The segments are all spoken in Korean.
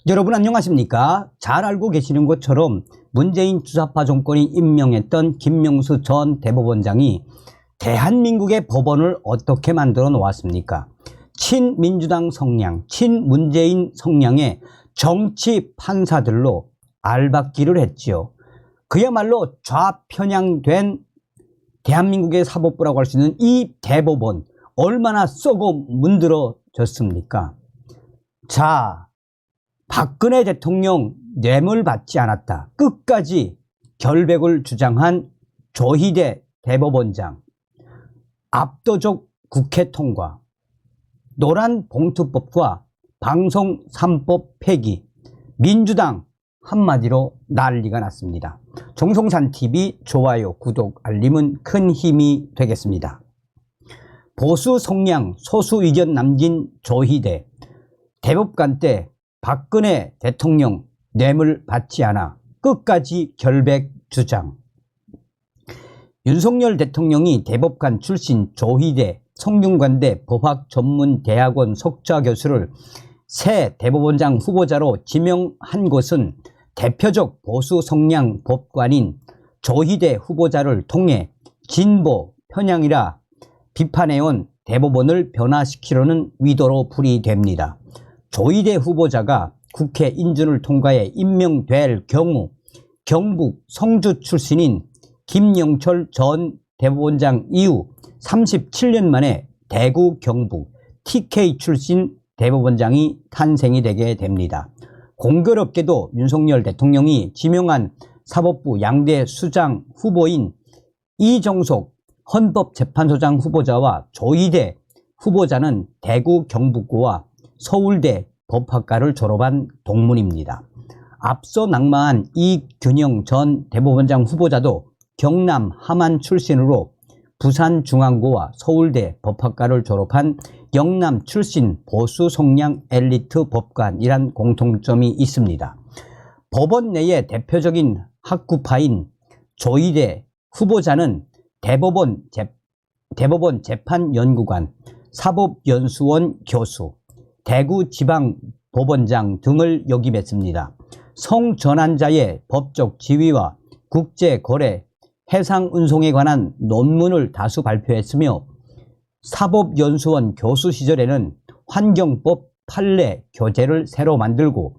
여러분 안녕하십니까? 잘 알고 계시는 것처럼 문재인 주사파 정권이 임명했던 김명수 전 대법원장이 대한민국의 법원을 어떻게 만들어 놓았습니까? 친민주당 성향, 친문재인 성향의 정치 판사들로 알박기를 했지요. 그야말로 좌편향된 대한민국의 사법부라고 할 수 있는 이 대법원 얼마나 썩어 문드러졌습니까? 자, 박근혜 대통령 뇌물 받지 않았다. 끝까지 결백을 주장한 조희대 대법원장, 압도적 국회 통과, 노란 봉투법과 방송 3법 폐기, 민주당 한마디로 난리가 났습니다. 정성산TV 좋아요, 구독, 알림은 큰 힘이 되겠습니다. 보수 성향, 소수 의견 남긴 조희대, 대법관 때 박근혜 대통령 뇌물 받지 않아 끝까지 결백 주장. 윤석열 대통령이 대법관 출신 조희대 성균관대 법학전문대학원 석좌 교수를 새 대법원장 후보자로 지명한 것은 대표적 보수 성향 법관인 조희대 후보자를 통해 진보 편향이라 비판해온 대법원을 변화시키려는 의도로 풀이됩니다. 조희대 후보자가 국회 인준을 통과해 임명될 경우 경북 성주 출신인 김영철 전 대법원장 이후 37년 만에 대구 경북 TK 출신 대법원장이 탄생이 되게 됩니다. 공교롭게도 윤석열 대통령이 지명한 사법부 양대 수장 후보인 이정석 헌법재판소장 후보자와 조희대 후보자는 대구 경북고와 서울대 법학과를 졸업한 동문입니다. 앞서 낙마한 이균영 전 대법원장 후보자도 경남 함안 출신으로 부산중앙고와 서울대 법학과를 졸업한 영남 출신 보수 성향 엘리트 법관이란 공통점이 있습니다. 법원 내의 대표적인 학구파인 조희대 후보자는 대법원 재판연구관, 사법연수원 교수, 대구지방법원장 등을 역임했습니다. 성전환자의 법적 지위와 국제거래, 해상운송에 관한 논문을 다수 발표했으며 사법연수원 교수 시절에는 환경법 판례 교재를 새로 만들고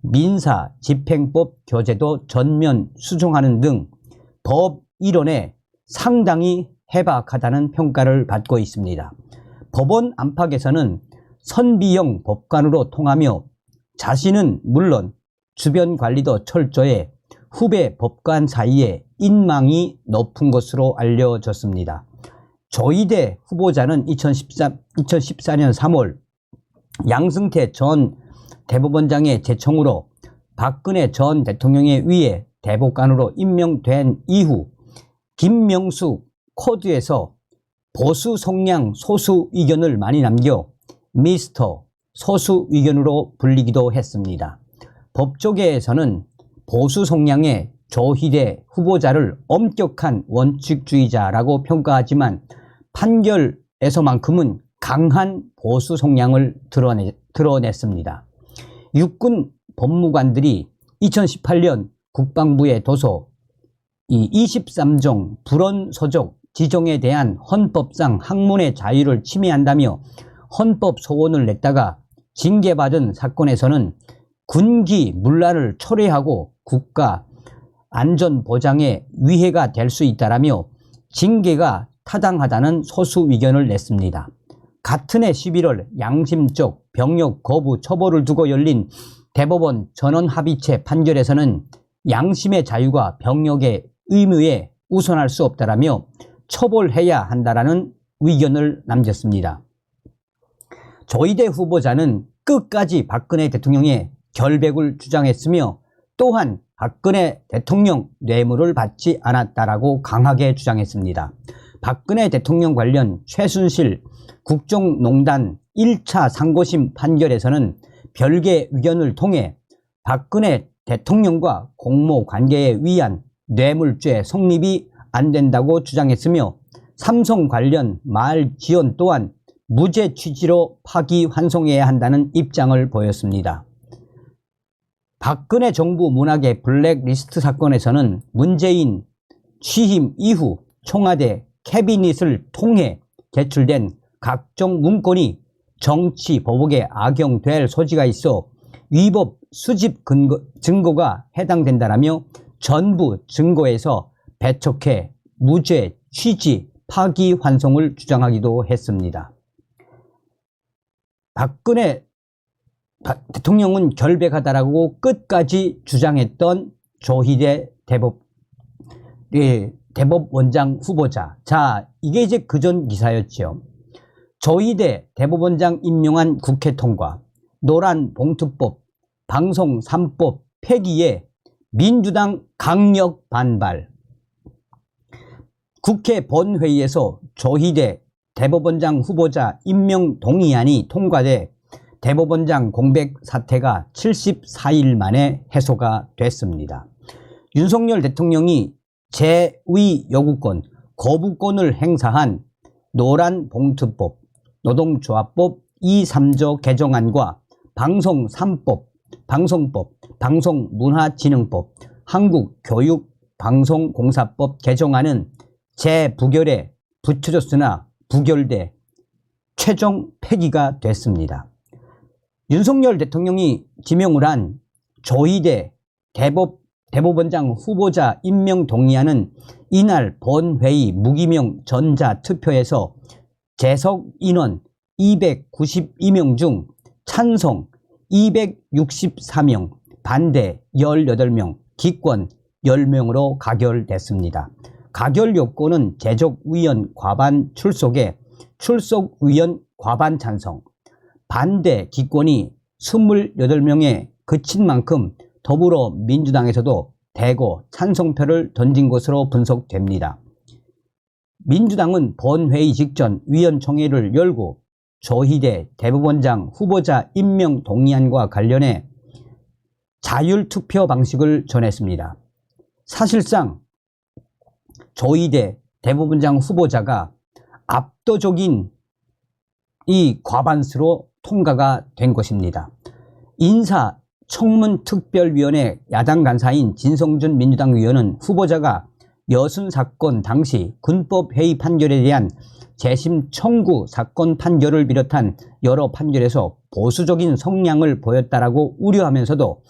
민사 집행법 교재도 전면 수정하는 등 법 이론에 상당히 해박하다는 평가를 받고 있습니다. 법원 안팎에서는 선비형 법관으로 통하며 자신은 물론 주변 관리도 철저해 후배 법관 사이에 인망이 높은 것으로 알려졌습니다. 조희대 후보자는 2014년 3월 양승태 전 대법원장의 제청으로 박근혜 전 대통령에 의해 대법관으로 임명된 이후 김명수 코드에서 보수 성향 소수 의견을 많이 남겨 미스터 소수 의견으로 불리기도 했습니다. 법조계에서는 보수 성향의 조희대 후보자를 엄격한 원칙주의자라고 평가하지만 판결에서만큼은 강한 보수 성향을 드러냈습니다. 육군 법무관들이 2018년 국방부의 도서 23종 불언서적 지정에 대한 헌법상 학문의 자유를 침해한다며 헌법 소원을 냈다가 징계받은 사건에서는 군기 문란을 초래하고 국가 안전보장에 위해가 될 수 있다라며 징계가 타당하다는 소수 의견을 냈습니다. 같은 해 11월 양심적 병역 거부 처벌을 두고 열린 대법원 전원합의체 판결에서는 양심의 자유가 병역의 의무에 우선할 수 없다라며 처벌해야 한다라는 의견을 남겼습니다. 조희대 후보자는 끝까지 박근혜 대통령의 결백을 주장했으며 또한 박근혜 대통령 뇌물을 받지 않았다라고 강하게 주장했습니다. 박근혜 대통령 관련 최순실 국정농단 1차 상고심 판결에서는 별개 의견을 통해 박근혜 대통령과 공모 관계에 의한 뇌물죄 성립이 안 된다고 주장했으며 삼성 관련 말 지원 또한 무죄 취지로 파기환송해야 한다는 입장을 보였습니다. 박근혜 정부 문학의 블랙리스트 사건에서는 문재인 취임 이후 청와대 캐비닛을 통해 제출된 각종 문건이 정치 보복에 악용될 소지가 있어 위법 수집 증거가 해당된다라며 전부 증거에서 배척해 무죄 취지 파기환송을 주장하기도 했습니다. 박근혜 대통령은 결백하다라고 끝까지 주장했던 조희대 대법원장 후보자. 자, 이게 이제 그전 기사였죠. 조희대 대법원장 임명한 국회 통과, 노란 봉투법, 방송 3법 폐기에 민주당 강력 반발. 국회 본회의에서 조희대 대법원장 후보자 임명 동의안이 통과돼 대법원장 공백 사태가 74일 만에 해소가 됐습니다. 윤석열 대통령이 재의 요구권, 거부권을 행사한 노란 봉투법, 노동조합법 2, 3조 개정안과 방송 3법, 방송법, 방송문화진흥법, 한국교육방송공사법 개정안은 재부결에 붙여졌으나 부결돼 최종 폐기가 됐습니다. 윤석열 대통령이 지명을 한 조희대 대법원장 후보자 임명 동의안은 이날 본회의 무기명 전자투표에서 재석 인원 292명 중 찬성 264명, 반대 18명, 기권 10명으로 가결됐습니다. 가결 요건은 재적위원 과반 출석에 출석위원 과반 찬성, 반대 기권이 28명에 그친 만큼 더불어민주당에서도 대거 찬성표를 던진 것으로 분석됩니다. 민주당은 본회의 직전 위원총회를 열고 조희대 대법원장 후보자 임명 동의안과 관련해 자율투표 방식을 전했습니다. 사실상 조희대 대법원장 후보자가 압도적인 이 과반수로 통과가 된 것입니다. 인사청문특별위원회 야당 간사인 진성준 민주당 의원은 후보자가 여순 사건 당시 군법회의 판결에 대한 재심 청구 사건 판결을 비롯한 여러 판결에서 보수적인 성향을 보였다라고 우려하면서도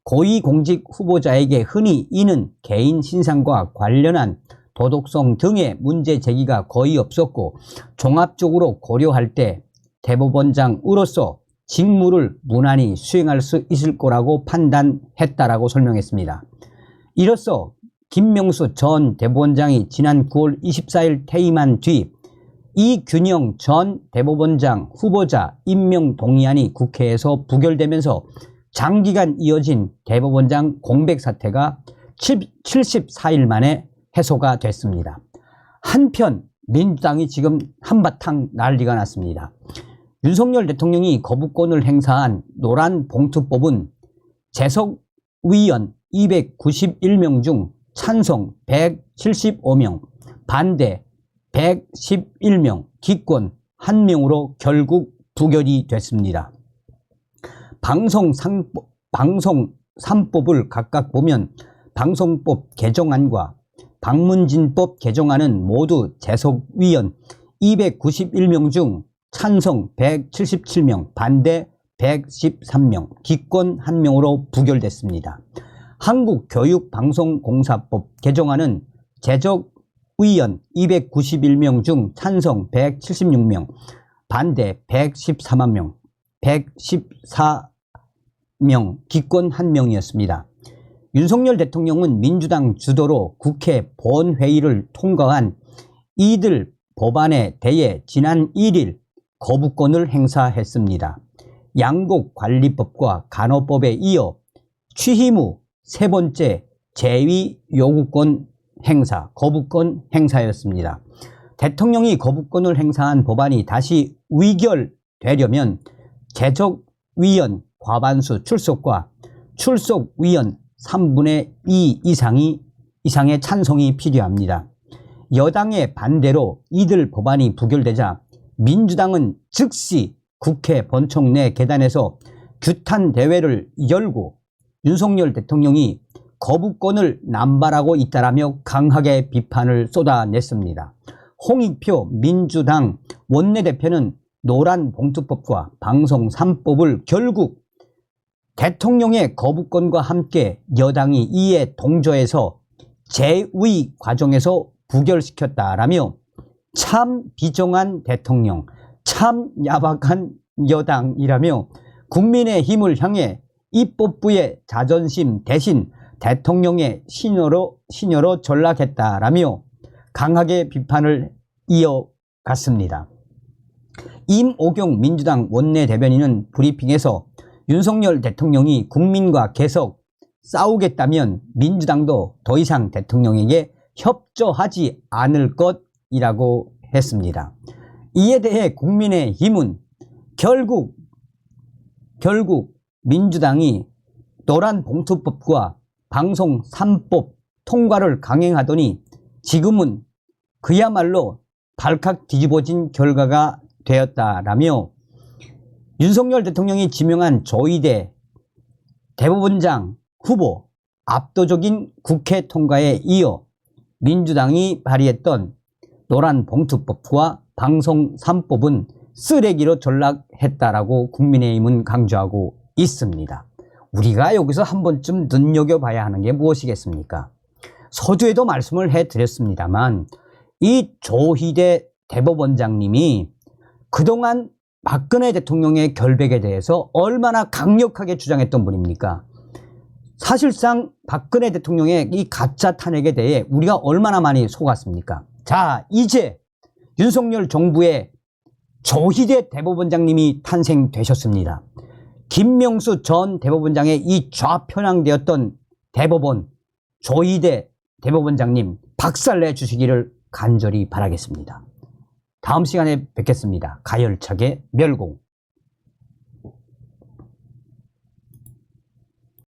고위공직 후보자에게 흔히 이는 개인 신상과 관련한 도덕성 등의 문제 제기가 거의 없었고 종합적으로 고려할 때 대법원장으로서 직무를 무난히 수행할 수 있을 거라고 판단했다라고 설명했습니다. 이로써 김명수 전 대법원장이 지난 9월 24일 퇴임한 뒤 이균영 전 대법원장 후보자 임명 동의안이 국회에서 부결되면서 장기간 이어진 대법원장 공백 사태가 74일 만에 해소가 됐습니다. 한편 민주당이 지금 한바탕 난리가 났습니다. 윤석열 대통령이 거부권을 행사한 노란 봉투법은 재석 위원 291명 중 찬성 175명, 반대 111명, 기권 1명으로 결국 부결이 됐습니다. 방송 3법을 각각 보면 방송법 개정안과 방문진법 개정안은 모두 재석 위원 291명 중 찬성 177명, 반대 113명, 기권 1명으로 부결됐습니다. 한국교육방송공사법 개정안은 재적 위원 291명 중 찬성 176명, 반대 114명, 기권 1명이었습니다. 윤석열 대통령은 민주당 주도로 국회 본회의를 통과한 이들 법안에 대해 지난 1일 거부권을 행사했습니다. 양곡관리법과 간호법에 이어 취임 후 세 번째 재위 요구권 행사, 거부권 행사였습니다. 대통령이 거부권을 행사한 법안이 다시 의결되려면 재적위원 과반수 출석과 출석위원 3분의 2 이상의 찬성이 필요합니다. 여당의 반대로 이들 법안이 부결되자 민주당은 즉시 국회 본청 내 계단에서 규탄 대회를 열고 윤석열 대통령이 거부권을 남발하고 있다라며 강하게 비판을 쏟아냈습니다. 홍익표 민주당 원내대표는 노란봉투법과 방송 3법을 결국 대통령의 거부권과 함께 여당이 이에 동조해서 재의 과정에서 부결시켰다라며 참 비정한 대통령, 참 야박한 여당이라며 국민의힘을 향해 입법부의 자존심 대신 대통령의 신여로 전락했다라며 강하게 비판을 이어갔습니다. 임오경 민주당 원내대변인은 브리핑에서 윤석열 대통령이 국민과 계속 싸우겠다면 민주당도 더 이상 대통령에게 협조하지 않을 것이라고 했습니다. 이에 대해 국민의힘은 결국 민주당이 노란봉투법과 방송 3법 통과를 강행하더니 지금은 그야말로 발칵 뒤집어진 결과가 되었다라며 윤석열 대통령이 지명한 조희대 대법원장 후보 압도적인 국회 통과에 이어 민주당이 발의했던 노란봉투법과 방송 3법은 쓰레기로 전락했다라고 국민의힘은 강조하고 있습니다. 우리가 여기서 한 번쯤 눈여겨봐야 하는 게 무엇이겠습니까? 서두에도 말씀을 해드렸습니다만 이 조희대 대법원장님이 그동안 박근혜 대통령의 결백에 대해서 얼마나 강력하게 주장했던 분입니까? 사실상 박근혜 대통령의 이 가짜 탄핵에 대해 우리가 얼마나 많이 속았습니까? 자, 이제 윤석열 정부의 조희대 대법원장님이 탄생되셨습니다. 김명수 전 대법원장의 이 좌편향되었던 대법원 조희대 대법원장님 박살내 주시기를 간절히 바라겠습니다. 다음 시간에 뵙겠습니다. 가열차게 멸공.